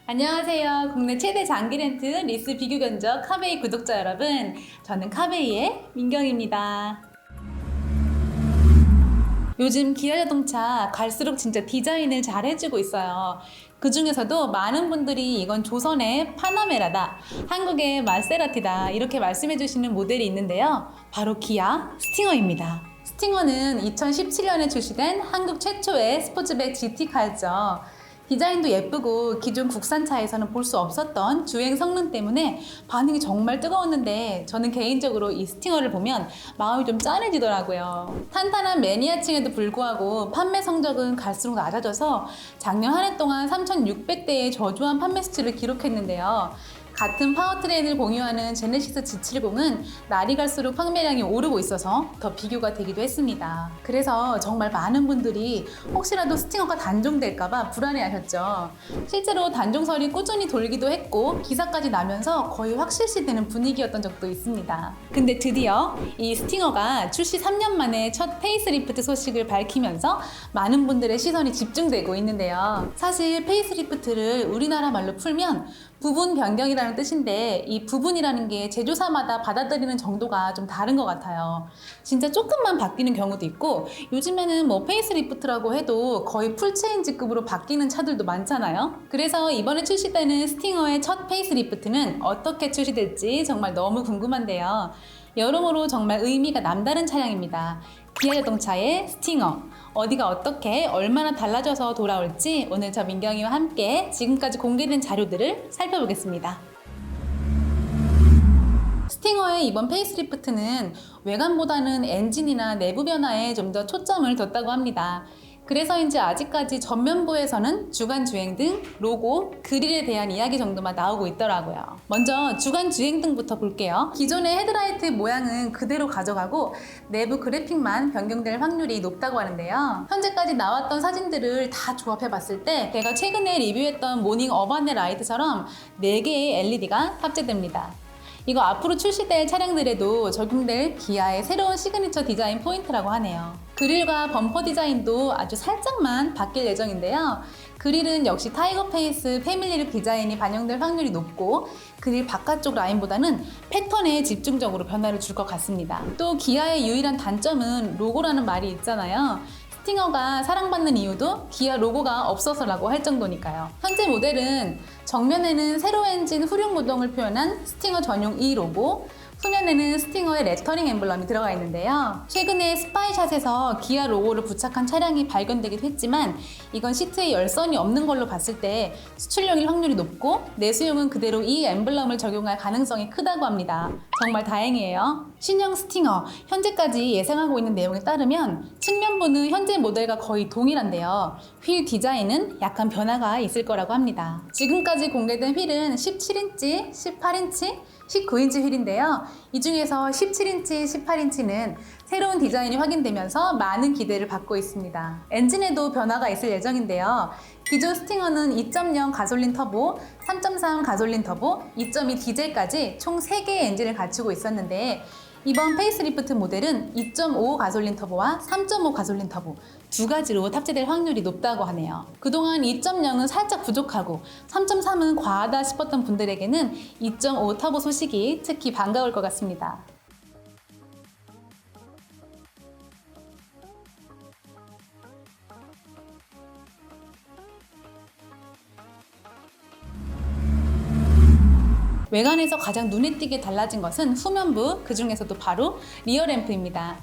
안녕하세요. 국내 최대 장기 렌트 리스 비교 견적 카베이 구독자 여러분. 저는 카베이의 민경입니다. 요즘 기아자동차 갈수록 진짜 디자인을 잘 해주고 있어요. 그 중에서도 많은 분들이 이건 조선의 파나메라다, 한국의 마세라티다 이렇게 말씀해 주시는 모델이 있는데요. 바로 기아 스팅어입니다. 스팅어는 2017년에 출시된 한국 최초의 스포츠백 GT카였죠. 디자인도 예쁘고 기존 국산차에서는 볼 수 없었던 주행 성능 때문에 반응이 정말 뜨거웠는데 저는 개인적으로 이 스팅어를 보면 마음이 좀 짠해지더라고요. 탄탄한 매니아층에도 불구하고 판매 성적은 갈수록 낮아져서 작년 한 해 동안 3,600대의 저조한 판매 수치를 기록했는데요. 같은 파워트레인을 공유하는 제네시스 G70은 날이 갈수록 판매량이 오르고 있어서 더 비교가 되기도 했습니다. 그래서 정말 많은 분들이 혹시라도 스팅어가 단종될까봐 불안해하셨죠. 실제로 단종설이 꾸준히 돌기도 했고 기사까지 나면서 거의 확실시되는 분위기였던 적도 있습니다. 근데 드디어 이 스팅어가 출시 3년 만에 첫 페이스리프트 소식을 밝히면서 많은 분들의 시선이 집중되고 있는데요. 사실 페이스리프트를 우리나라 말로 풀면 부분 변경이라는 뜻인데 이 부분이라는 게 제조사마다 받아들이는 정도가 좀 다른 것 같아요. 진짜 조금만 바뀌는 경우도 있고 요즘에는 뭐 페이스리프트라고 해도 거의 풀체인지급으로 바뀌는 차들도 많잖아요. 그래서 이번에 출시되는 스팅어의 첫 페이스리프트는 어떻게 출시될지 정말 너무 궁금한데요. 여러모로 정말 의미가 남다른 차량입니다. 기아자동차의 스팅어. 어디가 어떻게 얼마나 달라져서 돌아올지 오늘 저 민경이와 함께 지금까지 공개된 자료들을 살펴보겠습니다. 스팅어의 이번 페이스리프트는 외관보다는 엔진이나 내부 변화에 좀 더 초점을 뒀다고 합니다. 그래서인지 아직까지 전면부에서는 주간 주행등, 로고, 그릴에 대한 이야기 정도만 나오고 있더라고요. 먼저 주간 주행등부터 볼게요. 기존의 헤드라이트 모양은 그대로 가져가고 내부 그래픽만 변경될 확률이 높다고 하는데요. 현재까지 나왔던 사진들을 다 조합해 봤을 때 제가 최근에 리뷰했던 모닝 어반의 라이트처럼 4개의 LED가 탑재됩니다. 이거 앞으로 출시될 차량들에도 적용될 기아의 새로운 시그니처 디자인 포인트라고 하네요. 그릴과 범퍼 디자인도 아주 살짝만 바뀔 예정인데요. 그릴은 역시 타이거 페이스 패밀리룩 디자인이 반영될 확률이 높고 그릴 바깥쪽 라인보다는 패턴에 집중적으로 변화를 줄 것 같습니다. 또 기아의 유일한 단점은 로고라는 말이 있잖아요. 스팅어가 사랑받는 이유도 기아 로고가 없어서라고 할 정도니까요. 현재 모델은 정면에는 세로 엔진 후륜 구동을 표현한 스팅어 전용 E 로고, 후면에는 스팅어의 레터링 엠블럼이 들어가 있는데요. 최근에 스파이샷에서 기아 로고를 부착한 차량이 발견되기도 했지만 이건 시트에 열선이 없는 걸로 봤을 때 수출용일 확률이 높고 내수용은 그대로 이 엠블럼을 적용할 가능성이 크다고 합니다. 정말 다행이에요. 신형 스팅어, 현재까지 예상하고 있는 내용에 따르면 측면부는 현재 모델과 거의 동일한데요. 휠 디자인은 약간 변화가 있을 거라고 합니다. 지금까지 공개된 휠은 17인치, 18인치, 19인치 휠인데요. 이 중에서 17인치, 18인치는 새로운 디자인이 확인되면서 많은 기대를 받고 있습니다. 엔진에도 변화가 있을 예정인데요. 기존 스팅어는 2.0 가솔린 터보, 3.3 가솔린 터보, 2.2 디젤까지 총 3개의 엔진을 갖추고 있었는데 이번 페이스리프트 모델은 2.5 가솔린 터보와 3.5 가솔린 터보 두 가지로 탑재될 확률이 높다고 하네요. 그동안 2.0은 살짝 부족하고 3.3은 과하다 싶었던 분들에게는 2.5 터보 소식이 특히 반가울 것 같습니다. 외관에서 가장 눈에 띄게 달라진 것은 후면부, 그 중에서도 바로 리어램프입니다.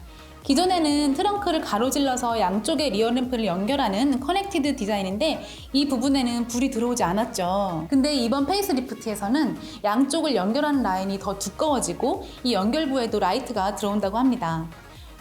기존에는 트렁크를 가로질러서 양쪽의 리어램프를 연결하는 커넥티드 디자인인데 이 부분에는 불이 들어오지 않았죠. 근데 이번 페이스리프트에서는 양쪽을 연결하는 라인이 더 두꺼워지고 이 연결부에도 라이트가 들어온다고 합니다.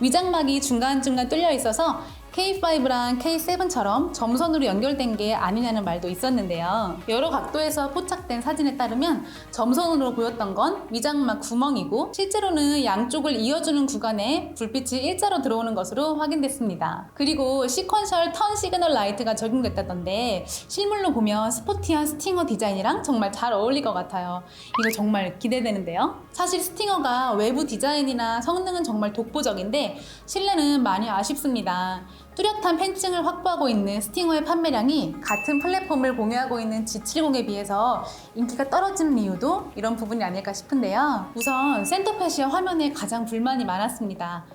위장막이 중간중간 뚫려 있어서 K5랑 K7처럼 점선으로 연결된 게 아니냐는 말도 있었는데요. 여러 각도에서 포착된 사진에 따르면 점선으로 보였던 건 위장막 구멍이고 실제로는 양쪽을 이어주는 구간에 불빛이 일자로 들어오는 것으로 확인됐습니다. 그리고 시퀀셜 턴 시그널 라이트가 적용됐다던데 실물로 보면 스포티한 스팅어 디자인이랑 정말 잘 어울릴 것 같아요. 이거 정말 기대되는데요. 사실 스팅어가 외부 디자인이나 성능은 정말 독보적인데 실내는 많이 아쉽습니다. 뚜렷한 팬층을 확보하고 있는 스팅어의 판매량이 같은 플랫폼을 공유하고 있는 G70에 비해서 인기가 떨어진 이유도 이런 부분이 아닐까 싶은데요. 우선 센터페시아 화면에 가장 불만이 많았습니다.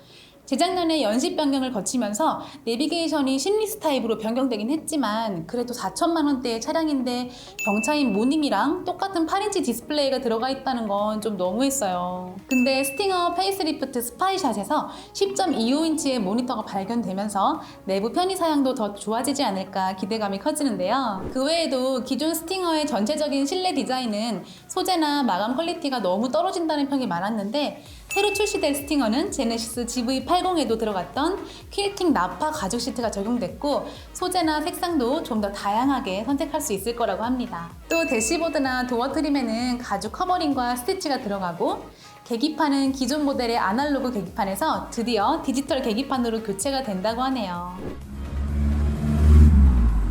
재작년에 연식 변경을 거치면서 내비게이션이 심리스 타입으로 변경되긴 했지만 그래도 4천만 원대의 차량인데 경차인 모님이랑 똑같은 8인치 디스플레이가 들어가 있다는 건 좀 너무했어요. 근데 스팅어 페이스리프트 스파이샷에서 10.25인치의 모니터가 발견되면서 내부 편의 사양도 더 좋아지지 않을까 기대감이 커지는데요. 그 외에도 기존 스팅어의 전체적인 실내 디자인은 소재나 마감 퀄리티가 너무 떨어진다는 평이 많았는데 새로 출시된 스팅어는 제네시스 GV80에도 들어갔던 퀼팅 나파 가죽 시트가 적용됐고 소재나 색상도 좀 더 다양하게 선택할 수 있을 거라고 합니다. 또 대시보드나 도어 트림에는 가죽 커버링과 스티치가 들어가고 계기판은 기존 모델의 아날로그 계기판에서 드디어 디지털 계기판으로 교체가 된다고 하네요.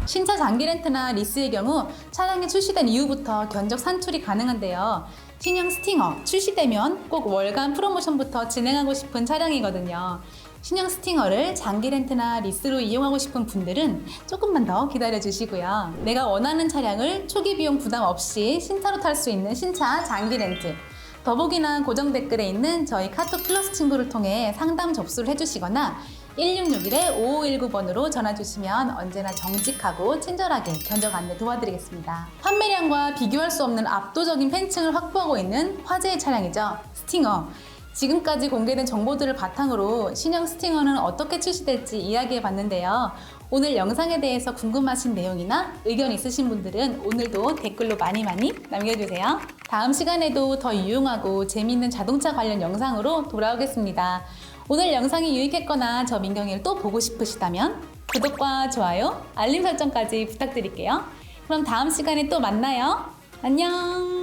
신차 장기 렌트나 리스의 경우 차량이 출시된 이후부터 견적 산출이 가능한데요. 신형 스팅어 출시되면 꼭 월간 프로모션부터 진행하고 싶은 차량이거든요. 신형 스팅어를 장기 렌트나 리스로 이용하고 싶은 분들은 조금만 더 기다려 주시고요. 내가 원하는 차량을 초기 비용 부담 없이 신차로 탈 수 있는 신차 장기 렌트, 더보기나 고정 댓글에 있는 저희 카톡 플러스 친구를 통해 상담 접수를 해주시거나 1661-5519번으로 전화주시면 언제나 정직하고 친절하게 견적 안내 도와드리겠습니다. 판매량과 비교할 수 없는 압도적인 팬층을 확보하고 있는 화제의 차량이죠. 스팅어. 지금까지 공개된 정보들을 바탕으로 신형 스팅어는 어떻게 출시될지 이야기해봤는데요. 오늘 영상에 대해서 궁금하신 내용이나 의견 있으신 분들은 오늘도 댓글로 많이 남겨주세요. 다음 시간에도 더 유용하고 재미있는 자동차 관련 영상으로 돌아오겠습니다. 오늘 영상이 유익했거나 저 민경이를 또 보고 싶으시다면 구독과 좋아요, 알림 설정까지 부탁드릴게요. 그럼 다음 시간에 또 만나요. 안녕!